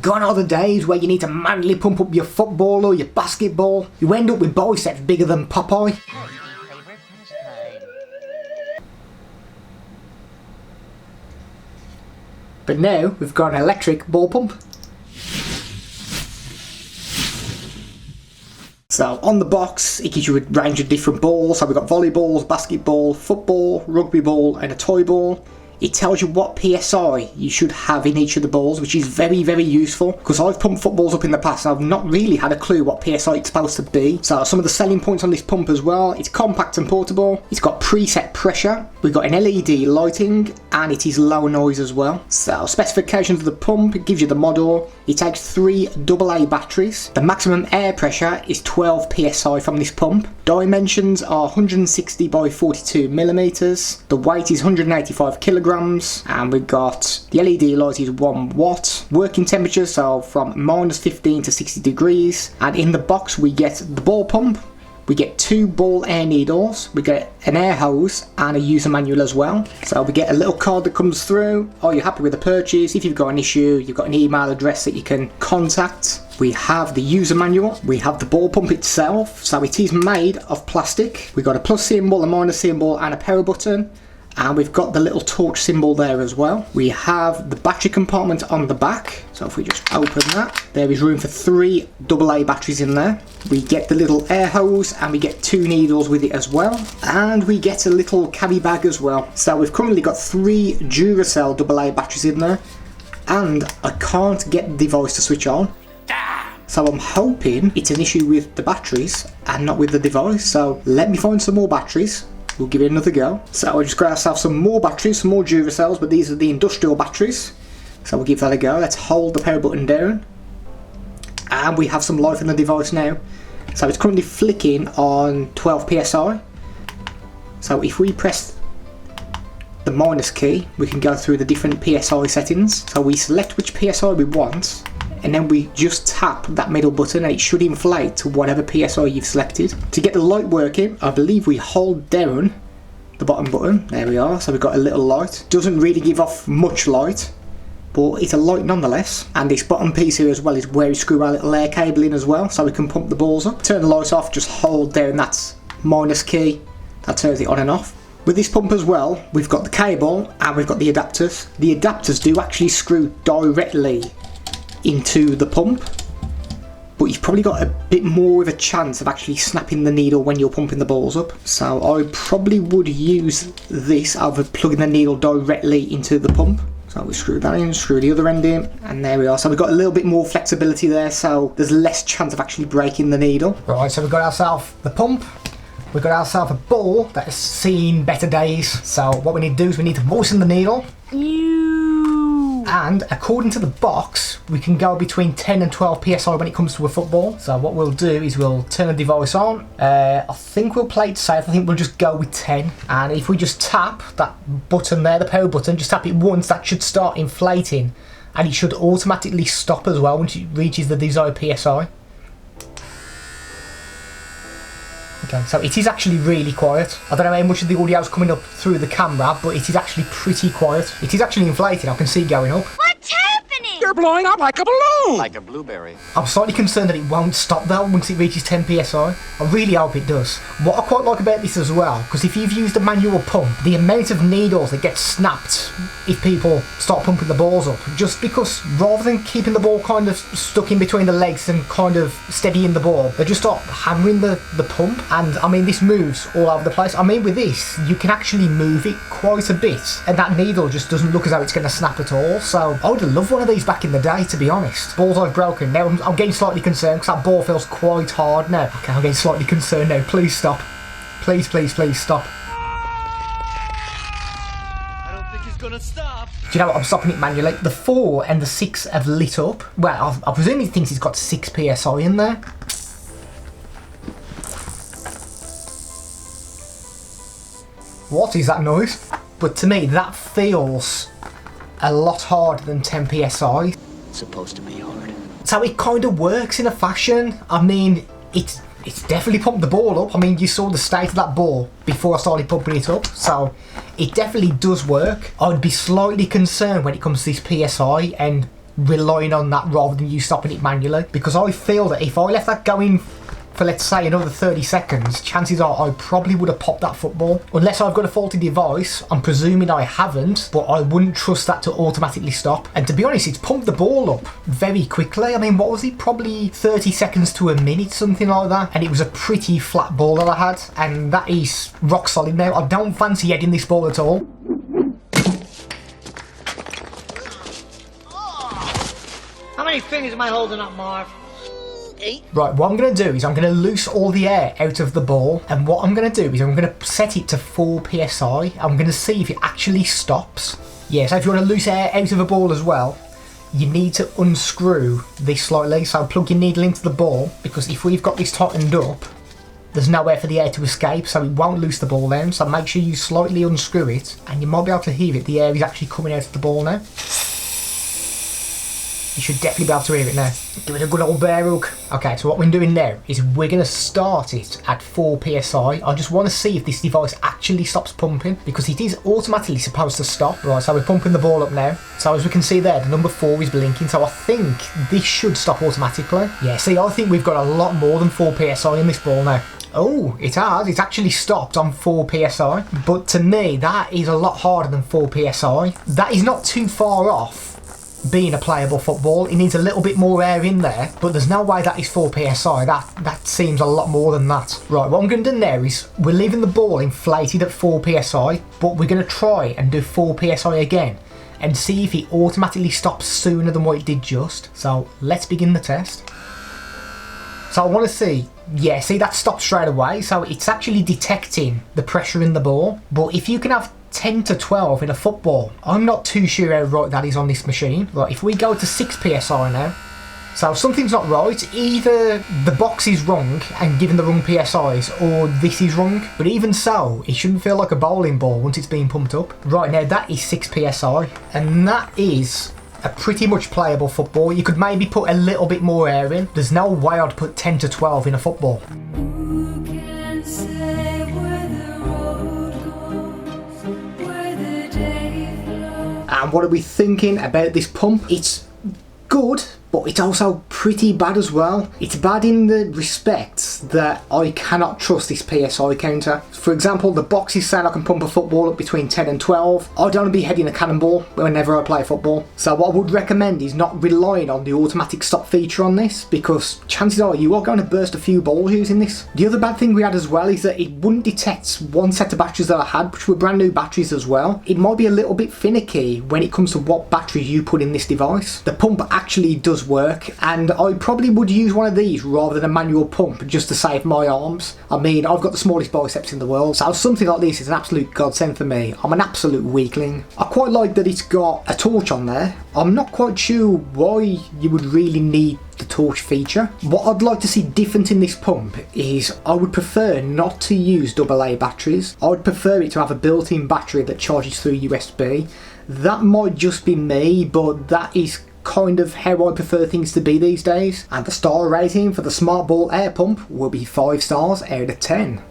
Gone are the days where you need to manually pump up your football or your basketball. You end up with biceps bigger than Popeye. But now we've got an electric ball pump. So on the box, it gives you a range of different balls. So we've got volleyballs, basketball, football, rugby ball and a toy ball. It tells you what PSI you should have in each of the balls, which is very, very useful, because I've pumped footballs up in the past and I've not really had a clue what PSI it's supposed to be. So some of the selling points on this pump as well: it's compact and portable, it's got preset pressure, we've got an LED lighting, and it is low noise as well. So specifications of the pump, it gives you the model. It takes 3 AA batteries. The maximum air pressure is 12 PSI from this pump. Dimensions are 160 by 42 millimeters. The weight is 185 kilograms, and we've got the LED light is 1 watt. Working temperature, so from -15 to 60 degrees. And in the box we get the ball pump, we get 2 ball air needles, we get an air hose and a user manual as well. So we get a little card that comes through. Are you happy with the purchase? If you've got an issue, you've got an email address that you can contact. We have the user manual, we have the ball pump itself, so it is made of plastic. We've got a plus symbol, a minus symbol and a power button, and we've got the little torch symbol there as well. We have the battery compartment on the back, so if we just open that, there is room for 3 AA batteries in there. We get the little air hose and we get 2 needles with it as well, and we get a little carry bag as well. So we've currently got 3 Duracell AA batteries in there, and I can't get the device to switch on. So I'm hoping it's an issue with the batteries and not with the device. So let me find some more batteries. We'll give it another go. So I'll just grab ourselves some more batteries, some more Duracells, but these are the industrial batteries. So we'll give that a go. Let's hold the power button down. And we have some life in the device now. So it's currently flicking on 12 PSI. So if we press the minus key, we can go through the different PSI settings. So we select which PSI we want, and then we just tap that middle button and it should inflate to whatever PSI you've selected. To get the light working, I believe we hold down the bottom button. There we are, so we've got a little light. Doesn't really give off much light, but it's a light nonetheless. And this bottom piece here as well is where we screw our little air cable in as well, so we can pump the balls up. Turn the light off, just hold down that minus key, that turns it on and off. With this pump as well, we've got the cable and we've got the adapters. The adapters do actually screw directly into the pump, but you've probably got a bit more of a chance of actually snapping the needle when you're pumping the balls up. So I probably would use this over plugging the needle directly into the pump. So we screw that in, screw the other end in, and there we are. So we've got a little bit more flexibility there, so there's less chance of actually breaking the needle. Right, so we've got ourselves the pump. We've got ourselves a ball that has seen better days. So what we need to do is we need to moisten the needle. And according to the box, we can go between 10 and 12 PSI when it comes to a football. So what we'll do is we'll turn the device on. I think we'll play it safe. I think we'll just go with 10. And if we just tap that button there, the power button, just tap it once, that should start inflating. And it should automatically stop as well once it reaches the desired PSI. Okay, so it is actually really quiet. I don't know how much of the audio is coming up through the camera, but it is actually pretty quiet. It is actually inflating, I can see it going up. What's happening? You're blowing up like a balloon! Like a blueberry. I'm slightly concerned that it won't stop though once it reaches 10 PSI. I really hope it does. What I quite like about this as well, because if you've used a manual pump, the amount of needles that get snapped if people start pumping the balls up, just because rather than keeping the ball kind of stuck in between the legs and kind of steadying the ball, they just start hammering the pump. And I mean, this moves all over the place. I mean, with this, you can actually move it quite a bit, and that needle just doesn't look as though it's going to snap at all. So I would have loved one of these back in the day, to be honest. Balls I've broken. Now I'm getting slightly concerned because that ball feels quite hard now. Okay, I'm getting slightly concerned now. Please stop. Please, please, please stop. I don't think he's gonna stop. Do you know what? I'm stopping it manually. The 4 and the 6 have lit up. Well, I presume he thinks it's got 6 PSI in there. What is that noise? But to me, that feels a lot harder than 10 PSI. It's supposed to be hard. So it kind of works in a fashion. I mean, it's definitely pumped the ball up. I mean, you saw the state of that ball before I started pumping it up. So it definitely does work. I'd be slightly concerned when it comes to this PSI and relying on that rather than you stopping it manually, because I feel that if I left that going for, let's say, another 30 seconds, chances are I probably would have popped that football. Unless I've got a faulty device, I'm presuming I haven't, but I wouldn't trust that to automatically stop. And to be honest, it's pumped the ball up very quickly. I mean, what was it? Probably 30 seconds to a minute, something like that. And it was a pretty flat ball that I had, and that is rock solid now. I don't fancy heading this ball at all. How many fingers am I holding up, Marv? 8. Right, what I'm going to do is I'm going to loose all the air out of the ball, and what I'm going to do is I'm going to set it to 4 psi. I'm going to see if it actually stops. Yeah, so if you want to loose air out of a ball as well, you need to unscrew this slightly. So plug your needle into the ball, because if we've got this tightened up, there's nowhere for the air to escape, so it won't loose the ball down. So make sure you slightly unscrew it, and you might be able to hear it. The air is actually coming out of the ball now. You should definitely be able to hear it now. Give it a good old bear hook. Okay, so what we're doing now is we're going to start it at 4 psi. I just want to see if this device actually stops pumping, because it is automatically supposed to stop. Right, so we're pumping the ball up now. So as we can see there, the number 4 is blinking, so I think this should stop automatically. Yeah, see, I think we've got a lot more than 4 psi in this ball now. Oh, it has. It's actually stopped on 4 psi. But to me, that is a lot harder than 4 psi. That is not too far off being a playable football. It needs a little bit more air in there, but there's no way that is 4 psi. That seems a lot more than that. Right, what I'm going to do now is we're leaving the ball inflated at 4 psi, but we're going to try and do 4 psi again and see if it automatically stops sooner than what it did just. So let's begin the test. So I want to see, yeah, see, that stopped straight away. So it's actually detecting the pressure in the ball. But if you can have 10 to 12 in a football, I'm not too sure how right that is on this machine. Right, if we go to 6 psi now, so something's not right. Either the box is wrong and given the wrong PSIs, or this is wrong. But even so, it shouldn't feel like a bowling ball once it's being pumped up. Right, now that is 6 psi, and that is a pretty much playable football. You could maybe put a little bit more air in. There's no way I'd put 10 to 12 in a football. And what are we thinking about this pump? It's good, but it's also pretty bad as well. It's bad in the respect that I cannot trust this PSI counter. For example, the box is saying I can pump a football up between 10 and 12. I don't want to be heading a cannonball whenever I play football. So what I would recommend is not relying on the automatic stop feature on this, because chances are you are going to burst a few balls using this. The other bad thing we had as well is that it wouldn't detect one set of batteries that I had, which were brand new batteries as well. It might be a little bit finicky when it comes to what batteries you put in this device. The pump actually does work, and I probably would use one of these rather than a manual pump just to save my arms. I mean, I've got the smallest biceps in the world, so something like this is an absolute godsend for me. I'm an absolute weakling. I quite like that it's got a torch on there. I'm not quite sure why you would really need the torch feature. What I'd like to see different in this pump is I would prefer not to use AA batteries. I would prefer it to have a built-in battery that charges through USB. That might just be me, but that is kind of how I prefer things to be these days. And the star rating for the Smart Ball Air Pump will be 5 stars out of 10.